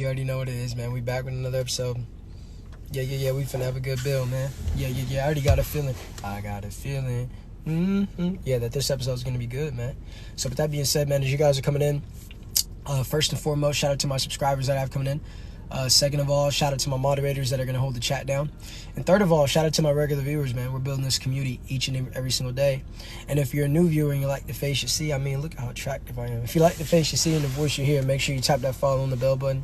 already know what it is, man. We back with another episode. Yeah. We finna have a good build, man. Yeah. I already got a feeling. I got a feeling. Yeah, that this episode is gonna be good, man. So with that being said, man, as you guys are coming in, first and foremost, shout out to my subscribers that I have coming in. Second of all, shout out to my moderators that are going to hold the chat down. And third of all, shout out to my regular viewers, man. We're building this community each and every single day. And if you're a new viewer and you like the face you see, I mean, look how attractive I am. If you like the face you see and the voice you hear, make sure you tap that follow on the bell button.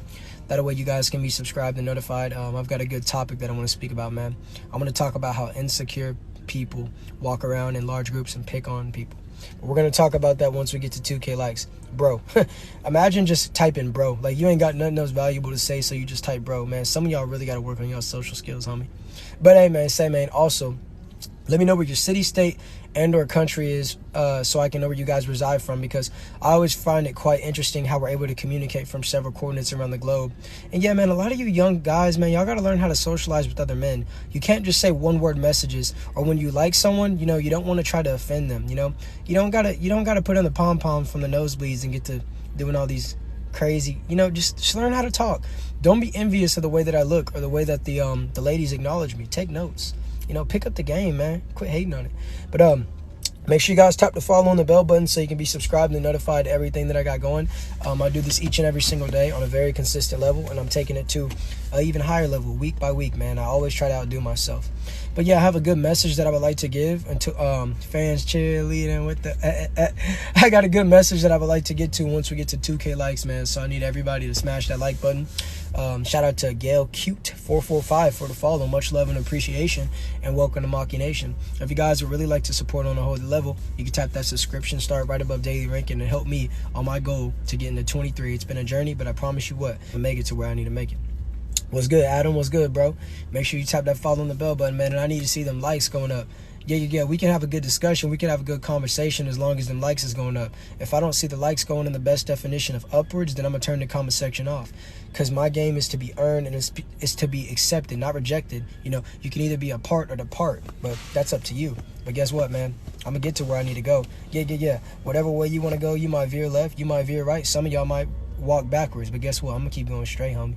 That way you guys can be subscribed and notified. I've got a good topic that I want to speak about, man. I'm going to talk about how insecure people walk around in large groups and pick on people. But we're going to talk about that once we get to 2K likes. Bro, imagine just typing bro. Like, you ain't got nothing else valuable to say, so you just type bro, man. Some of y'all really got to work on y'all social skills, homie. But, hey, man, also, let me know where your city, state, and or country is so I can know where you guys reside from, because I always find it quite interesting how we're able to communicate from several coordinates around the globe. And yeah, man, a lot of you young guys, man, y'all got to learn how to socialize with other men. You can't just say one-word messages, or when you like someone, you know, you don't want to try to offend them, you know. You don't gotta put on the pom-pom from the nosebleeds and get to doing all these crazy, you know, just learn how to talk. Don't be envious of the way that I look or the way that the ladies acknowledge me. Take notes. You know, pick up the game, man. Quit hating on it. But make sure you guys tap the follow on the bell button so you can be subscribed and notified to everything that I got going. I do this each and every single day on a very consistent level, and I'm taking it to an even higher level week by week, man. I always try to outdo myself. But yeah, I have a good message that I would like to give until fans cheerleading with the I got a good message that I would like to get to once we get to 2K likes, man. So I need everybody to smash that like button. Shout out to Gail Cute 445 for the follow. Much love and appreciation, and welcome to Maki Nation. If you guys would really like to support on a whole level, you can tap that subscription, start right above daily ranking, and help me on my goal to get into 23. It's been a journey, but I promise you what, I'll make it to where I need to make it. What's good, Adam? What's good, bro? Make sure you tap that follow on the bell button, man, and I need to see them likes going up. Yeah, we can have a good discussion. We can have a good conversation as long as them likes is going up. If I don't see the likes going in the best definition of upwards, then I'm going to turn the comment section off. Because my game is to be earned and it's to be accepted, not rejected. You know, you can either be a part or depart, but that's up to you. But guess what, man? I'm going to get to where I need to go. Yeah. Whatever way you want to go, you might veer left, you might veer right. Some of y'all might walk backwards, but guess what? I'm going to keep going straight, homie.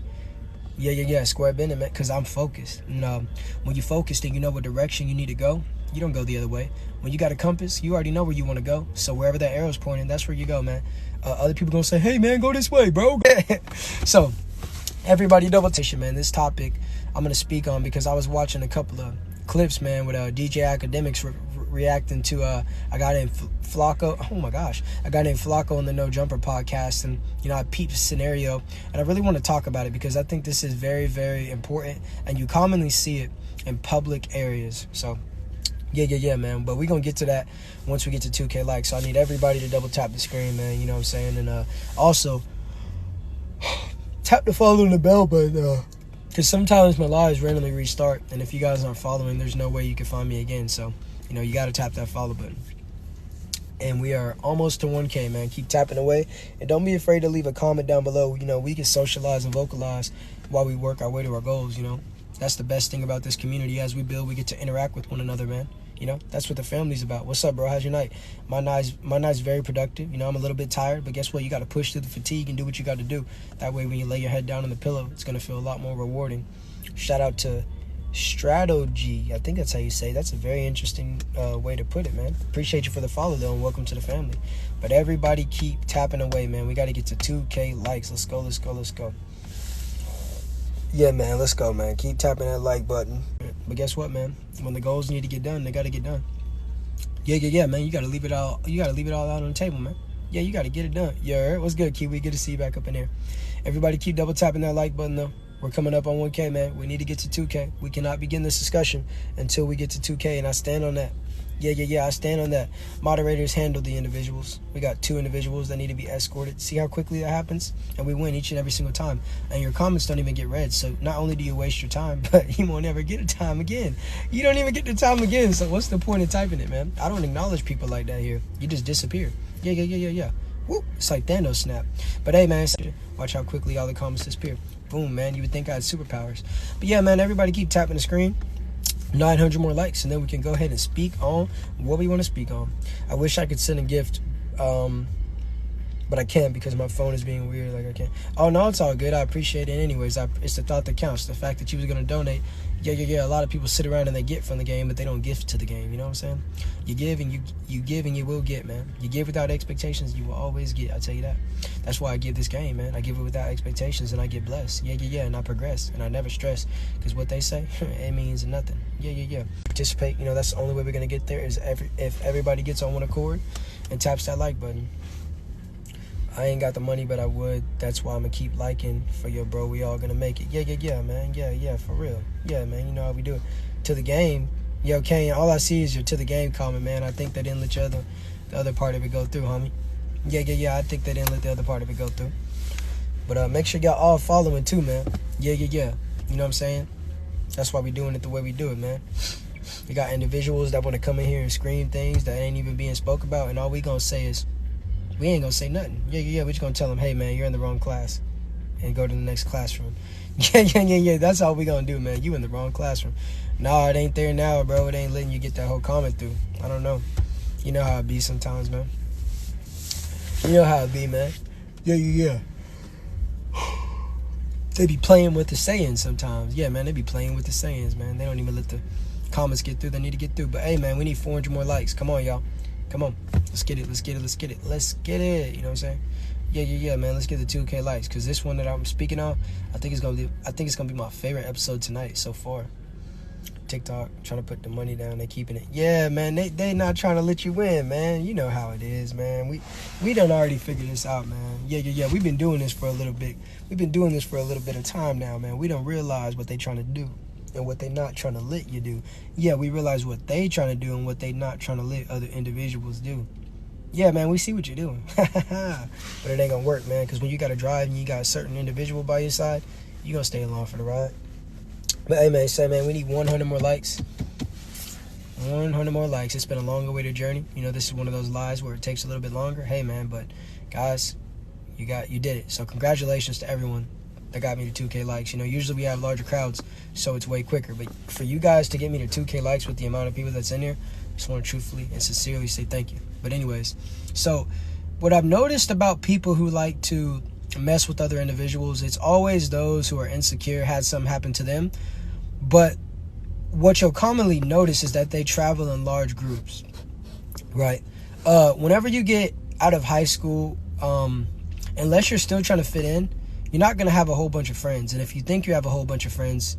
Yeah, square bending, man, because I'm focused. And when you're focused and you know what direction you need to go, you don't go the other way. When you got a compass, you already know where you want to go. So wherever that arrow's pointing, that's where you go, man. Other people gonna say, hey, man, go this way, bro. So everybody double attention, man. This topic I'm gonna speak on because I was watching a couple of clips, man, with DJ Academics reacting to a guy named Flacco. Oh my gosh, a guy named Flacco on the No Jumper podcast. And you know, I peeped the scenario, and I really want to talk about it because I think this is very, very important, and you commonly see it in public areas. So yeah, man. But we're going to get to that once we get to 2K likes. So I need everybody to double tap the screen, man. You know what I'm saying? And also, tap the follow on the bell button. Because sometimes my lives randomly restart. And if you guys aren't following, there's no way you can find me again. So, you know, you got to tap that follow button. And we are almost to 1K, man. Keep tapping away. And don't be afraid to leave a comment down below. You know, we can socialize and vocalize while we work our way to our goals, you know. That's the best thing about this community. As we build, we get to interact with one another, man. You know, that's what the family's about. What's up, bro? How's your night? My night's very productive. You know, I'm a little bit tired, but guess what? You got to push through the fatigue and do what you got to do. That way, when you lay your head down on the pillow, it's going to feel a lot more rewarding. Shout out to Strategy. I think that's how you say it. That's a very interesting way to put it, man. Appreciate you for the follow, though, and welcome to the family. But everybody keep tapping away, man. We got to get to 2K likes. Let's go. Yeah, man, let's go, man. Keep tapping that like button. But guess what, man? When the goals need to get done, they got to get done. Yeah, man. You got to leave it all. You got to leave it all out on the table, man. Yeah, you got to get it done. Yeah, what's good, Kiwi? Good to see you back up in here. Everybody keep double tapping that like button, though. We're coming up on 1K, man. We need to get to 2K. We cannot begin this discussion until we get to 2K, and I stand on that. Yeah, I stand on that. Moderators handle the individuals. We got 2 individuals that need to be escorted. See how quickly that happens? And we win each and every single time. And your comments don't even get read. So not only do you waste your time, but you won't ever get a time again. You don't even get the time again. So what's the point of typing it, man? I don't acknowledge people like that here. You just disappear. Yeah. Woo, it's like Thanos snap. But hey, man, watch how quickly all the comments disappear. Boom, man. You would think I had superpowers. But yeah, man, everybody keep tapping the screen. 900 more likes, and then we can go ahead and speak on what we want to speak on. I wish I could send a gift but I can't because my phone is being weird. Like I can't. Oh no, it's all good. I appreciate it anyways. It's the thought that counts. The fact that you was gonna donate. Yeah. A lot of people sit around and they get from the game, but they don't give to the game. You know what I'm saying? You give and you give and you will get, man. You give without expectations, you will always get. I tell you that. That's why I give this game, man. I give it without expectations and I get blessed. Yeah. And I progress and I never stress because what they say, it means nothing. Yeah. Participate. You know, that's the only way we're gonna get there is if everybody gets on one accord and taps that like button. I ain't got the money, but I would. That's why I'm gonna keep liking for your bro. We all gonna make it. Yeah, man. Yeah, for real. Yeah, man. You know how we do it. To the game. Yo, Kane, all I see is your to the game comment, man. I think they didn't let the other part of it go through, homie. Yeah. I think they didn't let the other part of it go through. But make sure y'all all following too, man. Yeah. You know what I'm saying? That's why we doing it the way we do it, man. We got individuals that want to come in here and scream things that ain't even being spoke about, and all we gonna say is, we ain't gonna say nothing. Yeah. We're just gonna tell them, hey, man, you're in the wrong class. And go to the next classroom. Yeah. That's all we gonna do, man. You in the wrong classroom. Nah, it ain't there now, bro. It ain't letting you get that whole comment through. I don't know. You know how it be sometimes, man. You know how it be, man. Yeah. They be playing with the sayings sometimes. Yeah, man, they be playing with the sayings, man. They don't even let the comments get through. They need to get through. But, hey, man, we need 400 more likes. Come on, y'all. Come on. Let's get it. You know what I'm saying? Yeah, man. Let's get the 2K likes. Because this one that I'm speaking on, I think it's gonna be my favorite episode tonight so far. TikTok trying to put the money down, they keeping it. Yeah, man, they not trying to let you win, man. You know how it is, man. We done already figured this out, man. Yeah. We've been doing this for a little bit. We've been doing this for a little bit of time now, man. We don't realize what they trying to do and what they not trying to let you do. Yeah, we realize what they trying to do and what they not trying to let other individuals do. Yeah, man, we see what you're doing. But it ain't gonna work, man, because when you gotta drive and you got a certain individual by your side, you gonna stay along for the ride. But hey, man, we need 100 more likes. 100 more likes. It's been a long awaited journey. You know, this is one of those lives where it takes a little bit longer. Hey, man, but guys, you did it. So congratulations to everyone that got me to 2K likes. You know, usually we have larger crowds, so it's way quicker. But for you guys to get me to 2K likes with the amount of people that's in here, I just want to truthfully and sincerely say thank you. But anyways, so what I've noticed about people who like to mess with other individuals, it's always those who are insecure, had something happen to them. But what you'll commonly notice is that they travel in large groups, right? Whenever you get out of high school, unless you're still trying to fit in, you're not going to have a whole bunch of friends. And if you think you have a whole bunch of friends,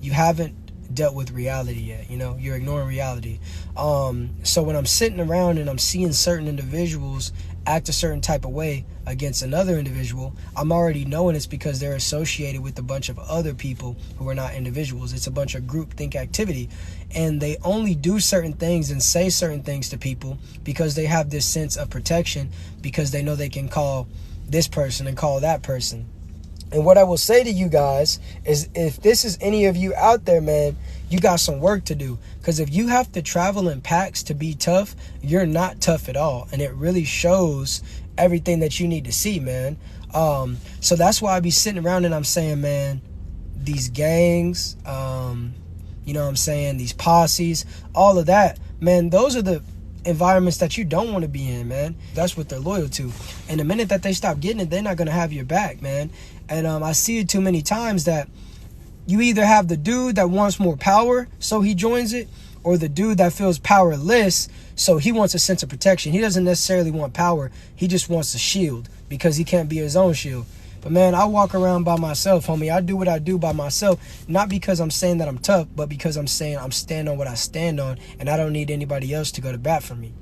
you haven't dealt with reality yet. You know, you're ignoring reality. So when I'm sitting around and I'm seeing certain individuals act a certain type of way against another individual, I'm already knowing it's because they're associated with a bunch of other people who are not individuals. It's a bunch of groupthink activity, and they only do certain things and say certain things to people because they have this sense of protection, because they know they can call this person and call that person. And what I will say to you guys is, if this is any of you out there, man, you got some work to do. Because if you have to travel in packs to be tough, you're not tough at all. And it really shows everything that you need to see, man. So that's why I be sitting around and I'm saying, man, these gangs, you know what I'm saying, these posses, all of that, man, those are the environments that you don't want to be in, man. That's what they're loyal to. And the minute that they stop getting it, they're not going to have your back, man. And I see it too many times that you either have the dude that wants more power, so he joins it, or the dude that feels powerless, so he wants a sense of protection. He doesn't necessarily want power. He just wants a shield because he can't be his own shield. But, man, I walk around by myself, homie. I do what I do by myself, not because I'm saying that I'm tough, but because I'm saying I'm standing on what I stand on, and I don't need anybody else to go to bat for me.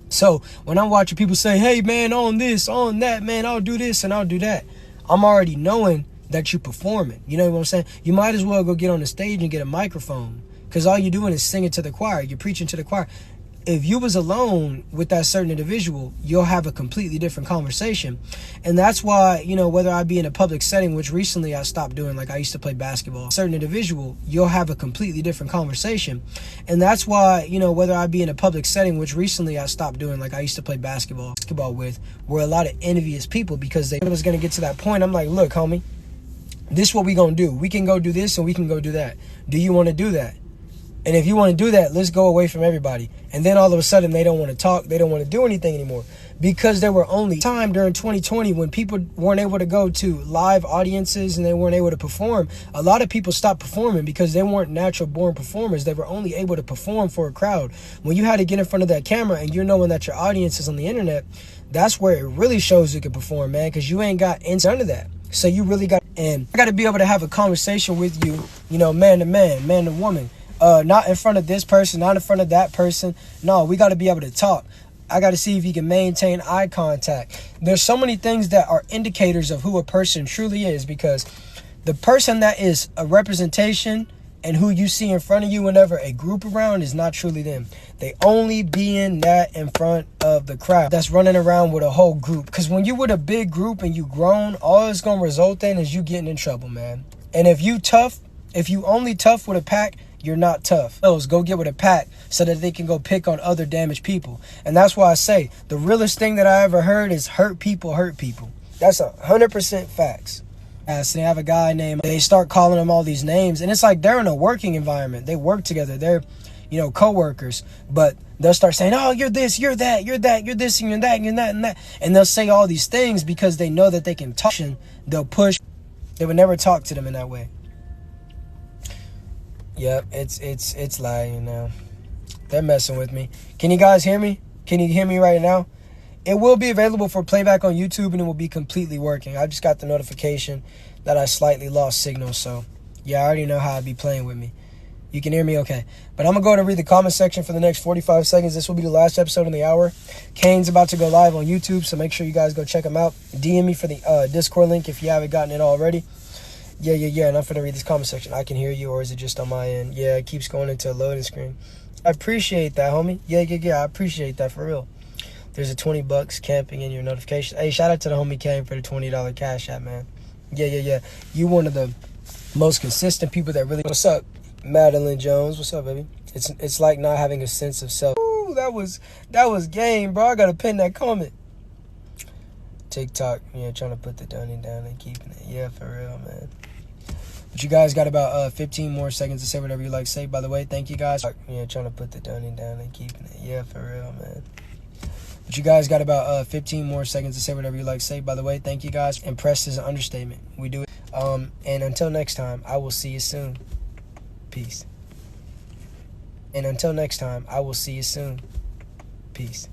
So when I'm watching people say, hey, man, on this, on that, man, I'll do this and I'll do that, I'm already knowing that you're performing. You know what I'm saying? You might as well go get on the stage and get a microphone, because all you're doing is singing to the choir. You're preaching to the choir. If you was alone with that certain individual, you'll have a completely different conversation. And that's why, you know, whether I be in a public setting, which recently I stopped doing, like I used to play basketball, certain individual, you'll have a completely different conversation. And that's why, you know, whether I be in a public setting, which recently I stopped doing, like I used to play basketball with, were a lot of envious people, because they was going to get to that point. I'm like, look, homie, this is what we going to do. We can go do this and we can go do that. Do you want to do that? And if you want to do that, let's go away from everybody. And then all of a sudden, they don't want to talk. They don't want to do anything anymore. because there were only time during 2020 when people weren't able to go to live audiences and they weren't able to perform. A lot of people stopped performing because they weren't natural born performers. They were only able to perform for a crowd. When you had to get in front of that camera and you're knowing that your audience is on the internet, that's where it really shows you can perform, man, because you ain't got none of that. So you really got, and I got to be able to have a conversation with you, you know, man to man, man to woman. Not in front of this person, not in front of that person. No, we got to be able to talk. I got to see if you can maintain eye contact. There's so many things that are indicators of who a person truly is, because the person that is a representation and who you see in front of you whenever a group around is not truly them. They only being that in front of the crowd that's running around with a whole group. Because when you with a big group and you grown, all it's going to result in is you getting in trouble, man. And if you only tough with a pack, you're not tough. Go get with a pack so that they can go pick on other damaged people. And that's why I say the realest thing that I ever heard is hurt people hurt people. That's 100% facts. So they have a guy named, they start calling him all these names, and it's like they're in a working environment. They work together. They're, you know, co-workers, but they'll start saying, oh, you're this, you're that, you're that, you're this, and you're that, and you're that, and that. And they'll say all these things because they know that they can talk, and they'll push. They would never talk to them in that way. Yep, it's lying, you know. They're messing with me. Can you guys hear me? Can you hear me right now? It will be available for playback on YouTube, and it will be completely working. I just got the notification that I slightly lost signal, so yeah, I already know how I'd be playing with me. You can hear me okay. But I'm going to go and read the comment section for the next 45 seconds. This will be the last episode in the hour. Kane's about to go live on YouTube, so make sure you guys go check him out. DM me for the Discord link if you haven't gotten it already. Yeah, and I'm going to read this comment section. I can hear you, or is it just on my end? Yeah, it keeps going into a loading screen. I appreciate that, homie. Yeah, I appreciate that for real. There's a $20 camping in your notification. Hey, shout out to the homie Kane for the $20 cash app, man. Yeah. You one of the most consistent people that really... What's up, Madeline Jones? What's up, baby? It's like not having a sense of self. Ooh, that was game, bro. I got to pin that comment. TikTok, yeah, trying to put the dunny down and keeping it. Yeah, for real, man. But you guys got about 15 more seconds to say whatever you like to say. By the way, thank you guys. Yeah, trying to put the dunny down and keeping it. Yeah, for real, man. But you guys got about 15 more seconds to say whatever you like to say. By the way, thank you guys. Impressed is an understatement. We do it. And until next time, I will see you soon. Peace. And until next time, I will see you soon. Peace.